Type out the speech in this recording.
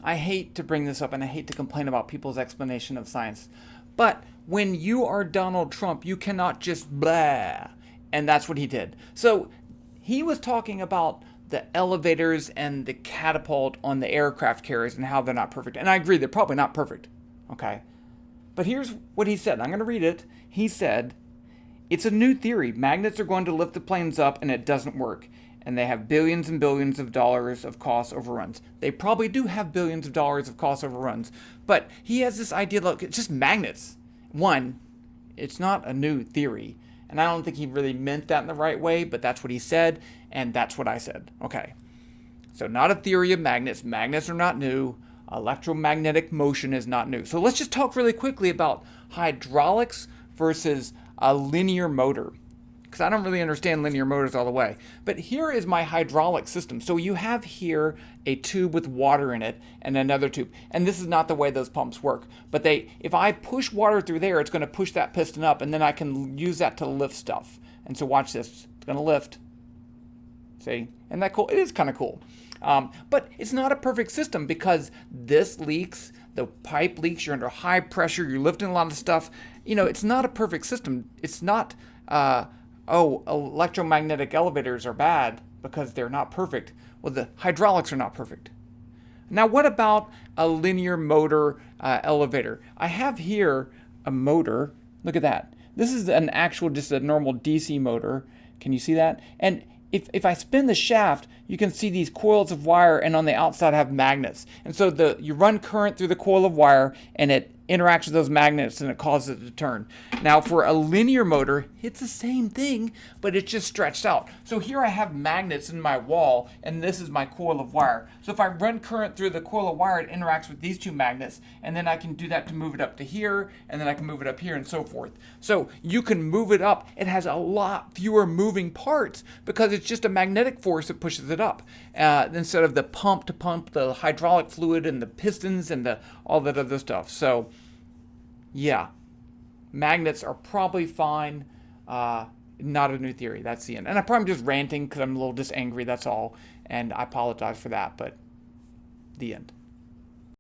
I hate to bring this up and I hate to complain about people's explanation of science, but when you are Donald Trump, you cannot just blah. And that's what he did. So he was talking about the elevators and the catapult on the aircraft carriers and how they're not perfect. And I agree, they're probably not perfect. Okay. But here's what he said. I'm going to read it. He said, it's a new theory. Magnets are going to lift the planes up and it doesn't work. And they have billions and billions of dollars of cost overruns. They probably do have billions of dollars of cost overruns. But he has this idea, look, it's just magnets. One, it's not a new theory. And I don't think he really meant that in the right way, but that's what he said, and that's what I said. Okay. So not a theory of magnets. Magnets are not new. Electromagnetic motion is not new. So let's just talk really quickly about hydraulics versus a linear motor, because I don't really understand linear motors all the way. But here is my hydraulic system. So you have here a tube with water in it and another tube. And this is not the way those pumps work. But if I push water through there, it's going to push that piston up, and then I can use that to lift stuff. And so watch this. It's going to lift. See? Isn't that cool? It is kind of cool. But it's not a perfect system because this leaks, the pipe leaks, you're under high pressure, you're lifting a lot of stuff. It's not a perfect system. It's not... electromagnetic elevators are bad because they're not perfect. Well, the hydraulics are not perfect. Now, what about a linear motor elevator? I have here a motor. Look at that. This is just a normal DC motor. Can you see that? And if I spin the shaft, you can see these coils of wire, and on the outside have magnets. And so you run current through the coil of wire, and it interacts with those magnets and it causes it to turn. Now for a linear motor, it's the same thing, but it's just stretched out. So here I have magnets in my wall, and this is my coil of wire. So if I run current through the coil of wire, it interacts with these two magnets, and then I can do that to move it up to here, and then I can move it up here, and so forth. So you can move it up. It has a lot fewer moving parts because it's just a magnetic force that pushes it up, instead of the pump to pump the hydraulic fluid and the pistons and all that other stuff. So yeah, magnets are probably fine. Not a new theory. That's the end. And I'm probably just ranting because I'm a little just angry. That's all. And I apologize for that, but the end.